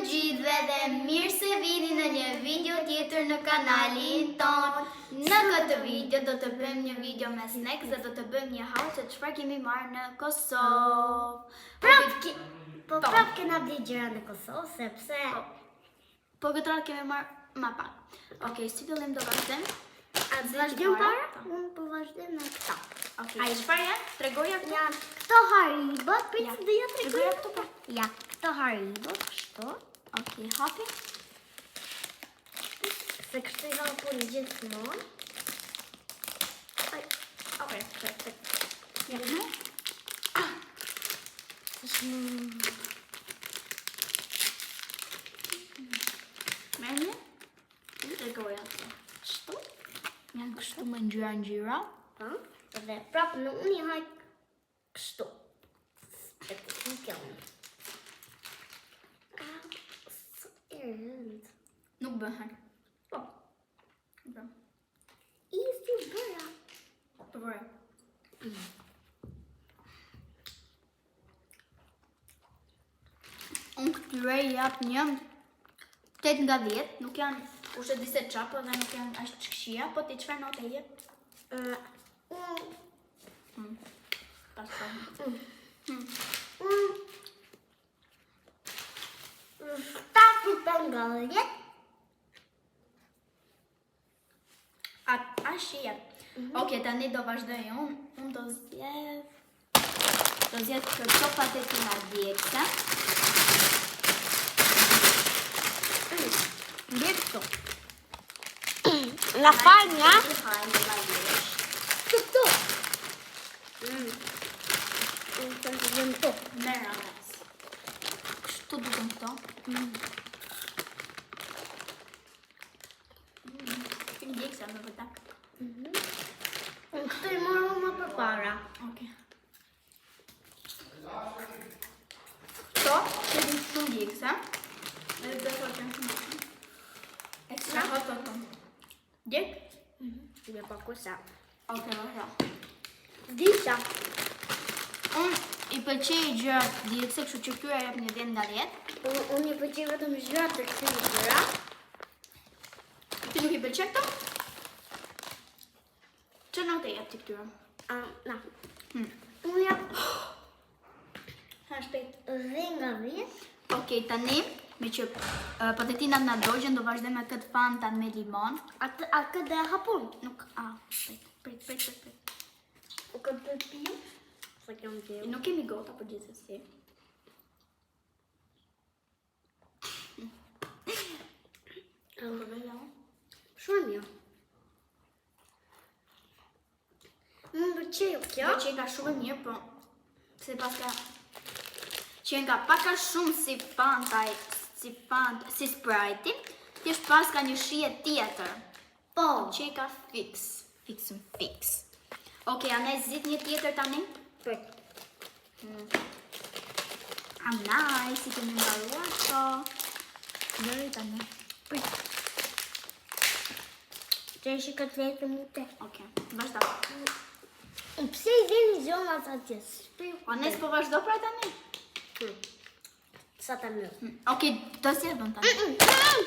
gjithëve dhe mirë se vini në një video tjetër në kanalin ton. Në këtë video do të bëjmë një video me snacks dhe do të bëjmë një haul se çfarë kemi marrë në Kosovë. Prap kena bli gjëra në Kosovë, sepse... Po këtë radhë kemi marrë ma pak. Okej, si fillim do vazhdojmë? A të vazhdojmë para? Unë po vazhdojmë me këta. Okej, çfarë janë? Tregoja këtu? Janë këto Haribo, pritë dhe ja tregoja këtu po. Ja, këto Haribo, kështu. Okej, hapi. Se kështu I hapun gjithmonë. Okej, perfekt. Ja, Merë një? Tregoja këtu. Kështu. Janë kështu me ngjyra. Dhe prapë në unë I hajt kështu. E të të kjo unë. Së e rëndë. Nuk bëhen. Po. Bra. I si bëra. Po vërë. Unë këtyre I jap një 8 nga 10. Nuk janë ushe dise qapo dhe nuk janë ashtë qëshia, po ti qëfar note I jep? Pas po. 7 nga 10. Ashtë I jep. Oke, tani do vazhdoj unë. Unë do zjedh... Do zjedh këto patetina djekse. Ndjek këto. La fanja. Këto. Unë të në gjëmë to. Mera mes. Kështu duken këto. Kënë djekse me vëtak. Këto I marrë më për para. Oke. Këto, që di shumë djekse. Edhe të të të të Ekstra hot të Djek? Dhe pa kusa. Oke, vërra. Disha. Unë I pëlqej gjërat djekse, kështu që këtyra jep një 10 nga 10. Unë I pëlqej vetëm gjërat të këtyre gjëra. Ti nuk I pëlqej këto? Që note jep ti këtyra? Na. Unë jap Ha, shpejt. 10 nga 10. Okej, tani, me që patetinat na dojgjën, do vazhdoj me këtë fantan me limon. A këtë dhe hapun? Nuk, shpejt. U këtë të piju? Sa kjo më piju? Nuk kemi gota për gjithsesi. Shumë mirë. Më pëlqej kjo. Që ka shumë mirë, po se paska që nga paka shumë si Fanta, si Sprite-i, thjesht paska një shije tjetër. Po. Që ka fix. Okej, a ne zit një tjetër tani? Për. Amnaj, si kemi mbaruar këto. Dërë tani. Për. Që ishi këtë vetë mute. Okej, vazhdo. Pse I dheni zonat atje? A ne s'po vazhdo pra tani? Sa ta më. Okej, do zjedhën tani.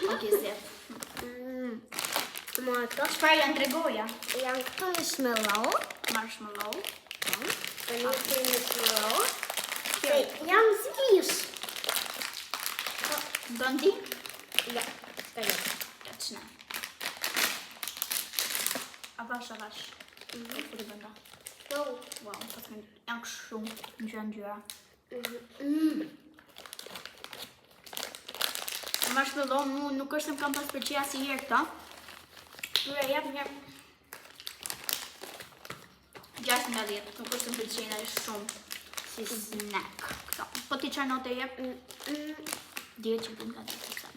Okej, zjedh. Më këto. Çfarë janë tregoja? Janë këto marshmallow. Marshmallow. Të një të marshmallow. Janë zvish. Do ndi? Ja, të një. Ja, qëna. Avash. Këtë bënda. Wow, pas me janë shumë ngjyra. Marshmallow nuk është se më kam pas pëlqej asnjëherë këta. Këtyre jap një 6 nga 10, nuk është se më pëlqejnë edhe shumë si snack këta. Po ti çfarë note jep? 10 që nga 10 këta.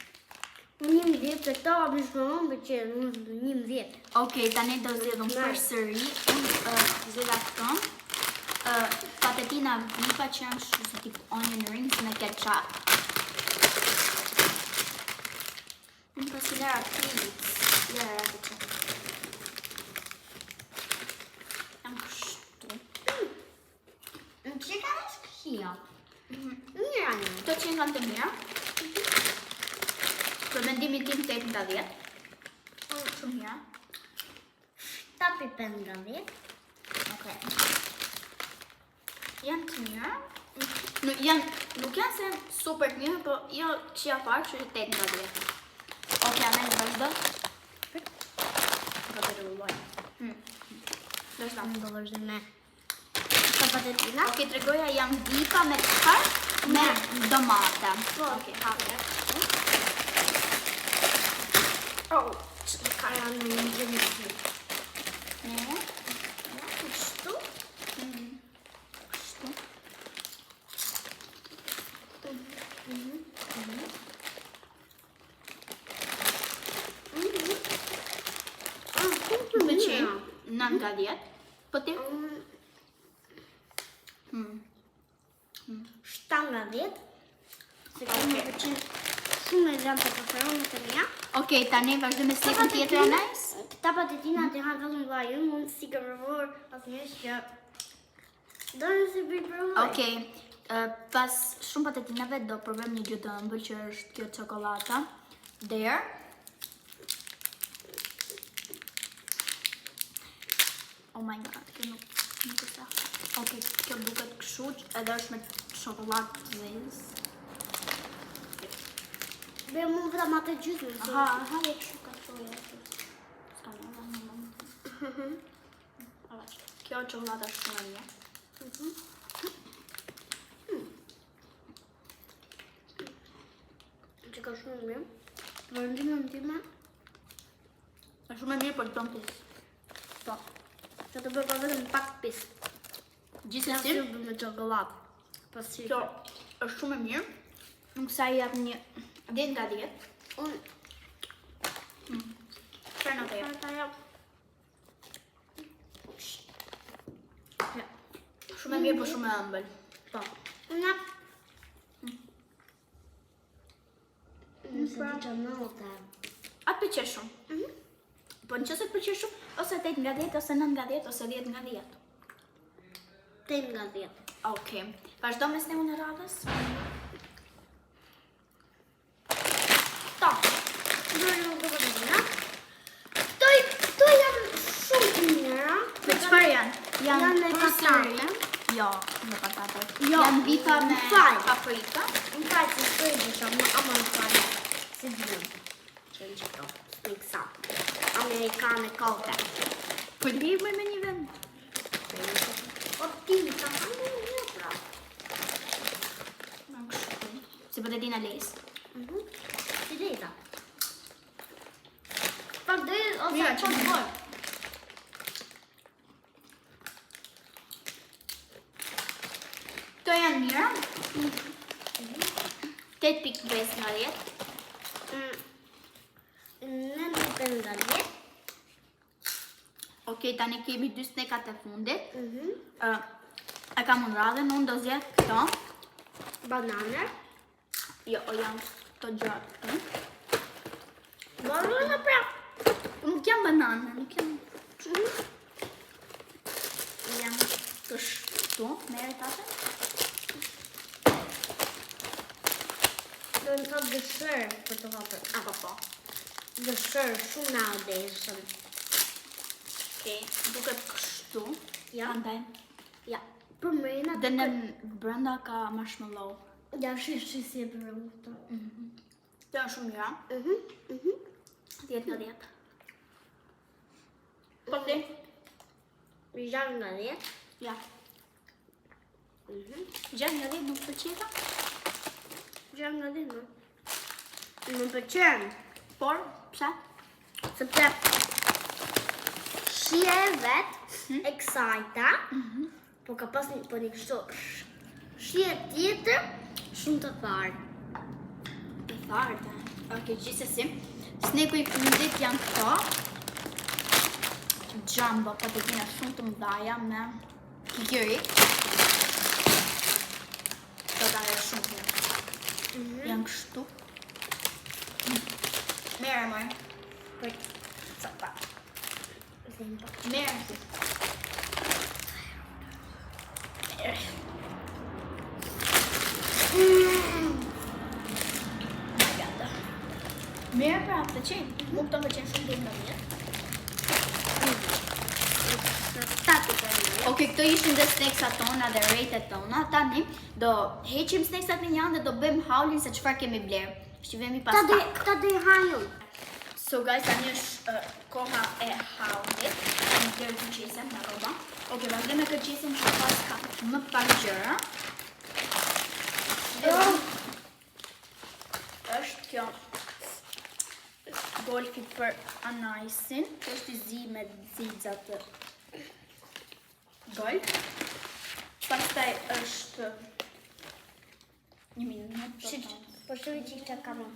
11 të këta marshmallow më pëlqen, unë 11. Okej, tani do zgjedhëm përsëri. Unë zgjidha këto. Patetina vipa që janë si tip onion rings me ketchup. Unë pasilera Philips. Lera këtë. Janë kështu. Në që ka në shkëshia? Këto që kanë të mira. Për mendimin tim 8 nga 10. Shumë mira. 7.5 nga 10. Okej. Janë të mira. Nuk janë se super të mirë, po jo qia parë, që 8 nga 10. Okej, amen, vazhdo. Do të rregulloj. Vazhdo. Do vazhdoj me patetina. Okej, tregoja janë dipa me kar me domate. Okej, hapë. Oh, që ka janë në një gjeni të një. Kështu? Kështu. Me qenë, 9 nga 10. Po ti? 7 nga 10. Se ka më përqenë shumë e gjanë të preferonë të mija. Okej, tani vazhdo me slikën tjetër e nice. Këta patetina të janë vetëm vajë, mund si ke përvor asnjësh që do në si bëj përvoj. Okej, pas shumë patetinave do provojmë një gjë të ëmbël që është kjo çokolata. There. Oh my god, kjo nuk e sa. Okej, kjo duket kështu, edhe është me çokoladë të zezë. Be mund vetëm atë gjysmën. Aha, e kështu ka thoja. S'ka më. Kjo çokolata është shumë e mirë. Që ka shumë mirë. Vërndimën time. Është shumë e mirë për ton pis. Po. Që të bërë vetëm pak pis. Gjithsesi, Me çokoladë. kjo është shumë e mirë. Nuk sa i jap një 10 nga 10. Unë Çfarë notë jap? ta jap. Shumë e mirë, por shumë e ëmbël. Po. Unë jap. Nëse di që note. Atë pëlqej shumë. Po nëse të pëlqej shumë, ose 8 nga 10, ose 9 nga 10, ose 10 nga 10. 8 nga 10. Okej. Vazhdo me snehun e radhës. Këto janë shumë të mira. Me çfarë janë? Janë me përsëri. patate. Jo, me patate. Jo, Janë bifa me faj. paprika. Në fakt se shkoj disha, më ama në fakt si dhëm. Që në qëto, miksa. Amerikane koke. Po lirë me një vend. O ti, ta më një pra. Si patetina lejës. Si lejta. Pak dhe, ose Mira, pak që më bërë. Këto janë mira. 8.5 nga 10. 9.5 nga 10. Okej, tani kemi 2 snekat e fundit. E kam unë radhën, unë do zjedh këto. Banane. Jo, janë këto gjatë këto. Banane pra. Nuk janë banane, nuk janë... Janë kështu, mere tate. Do në ka dëshërë për të hapër. Apo po. Dëshërë shumë në adeshën. Okej, duket kështu. Ja. Andaj. Ja, për mërina Dhe në brenda ka marshmallow. Ja, shish që si e bërë këto. Të janë shumë mira. 10 nga 10. Po ti? 6 nga 10. Ja. 6 nga 10 nuk pëlqeta, 6 nga 10, no? Më pëlqen. por pse? Sepse shije e vet e kësajta, po ka pas një po një kështu. Shije tjetër shumë të thartë. Të thartë. Okej, gjithsesi. Sneku i fundit janë këto. Jumbo, patetina shumë të mëdhaja me kikiri. Këto kanë shumë të mirë. Janë kështu. Mere, mërë. Për sa pa. Zempa. Mere. Mirë pra, pëlqen. Mu këto pëlqen shumë të mirë. Ok, këto ishin dhe snacksat tona dhe rejtet tona. Tani do heqim snacksat në janë dhe do bëjmë haulin se çfarë kemi bler. Shqivemi pas pak. Këta dhe i hajëm. So guys, tani është koha e haulit. Në bler të qesem në roba. Ok, vazhdojmë me këtë qesem që pas ka më pak gjëra. Është kjo golfi për Anajsin. Kjo është i zi me zixat të golf. Pastaj është një minutë. Po shuri që këtë kamë.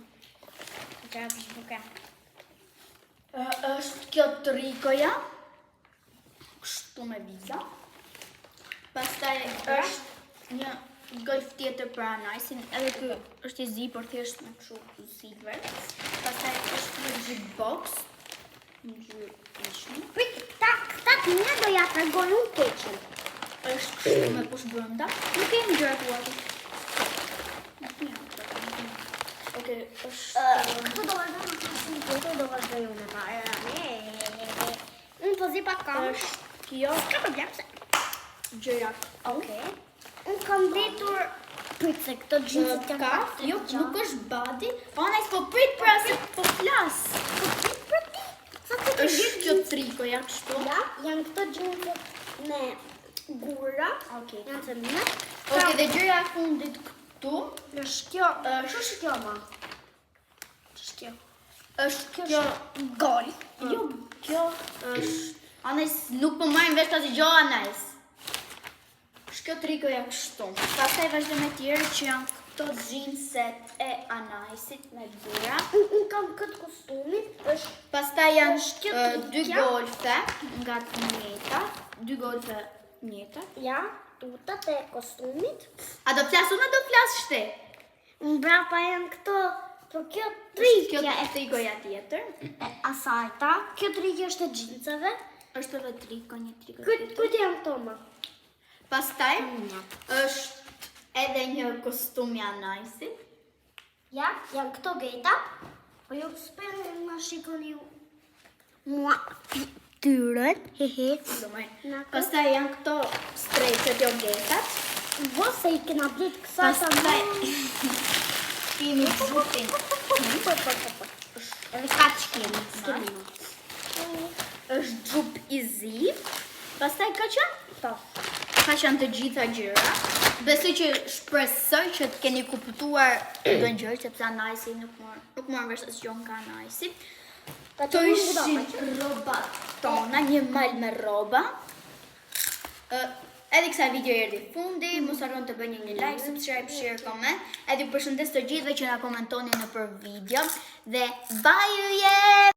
Që është shbuka. Është kjo trikoja. Kështu me viza. Pastaj është një golf tjetër për Anajsin. Edhe ky është i zi, por thjesht me kështu silver. Pastaj është një jukebox. Një gjyshni. Prit, këta të një do ja tregojnë unë keqen. Është kështu me push brenda. Nuk kemi gjëra të uatë. Okej, është... Këtu do vazhdojnë këtu do vazhdojnë me para. Unë po zi pak kam. është kjo Ka problem se. gjëra. Okej. Unë kam ditur prit se këto gjinsit janë Ka, jo, nuk është body. Po Anajs po prit pra se po flas. Është kjo trikoja kështu. Ja, janë këto gjinsit me gura. Okej. Janë të mine. Okej, dhe gjëra e fundit këtu Është kjo. Është kjo ma. Është kjo. është kjo Golf. Jo, kjo është Anajs nuk po marrin vesh asnjë gjë Anajs. Është kjo trikoja kështu. Pastaj vazhdojmë me tjerë që janë këto xhinset e Anajsit me gjëra. Unë kam këtë kostumit. Është Pastaj janë kjo dy trikja. golfe nga të njëjta, dy golfe njëjta. ja, tutat e kostumit. A do flas unë, a do flas ti? Mbrapa janë këto. Por kjo Kjo trikja e trikoja tjetër. asajta. Kjo trikja është e xhinsave. Është edhe triko, një triko Këtë tjetër. janë këto ma. Pastaj është edhe një kostum i Anajsit. Ja, janë këto geta. Po ju s'per ma shikoni ju. Mua tyren. Hehe. Pastaj janë këto strecet jo getat. Vose i kena blit kësa sa Pastaj kemi xhupin. Edhe kaq kemi. Është xhup i zi. Pastaj ka qenë? Po. Ka qenë të gjitha gjëra. Besoj që shpresoj që të keni kuptuar çdo gjë, sepse Anajsi nuk morën vesh asgjë gjë nga Anajsi. Këto ishin rrobat tona, një mal me rroba. Edhe kësaj video erdhi fundi, mos harroni të bëni një like, subscribe, share, comment. Edhe ju përshëndes të gjithëve që na komentoni nëpër video dhe bye!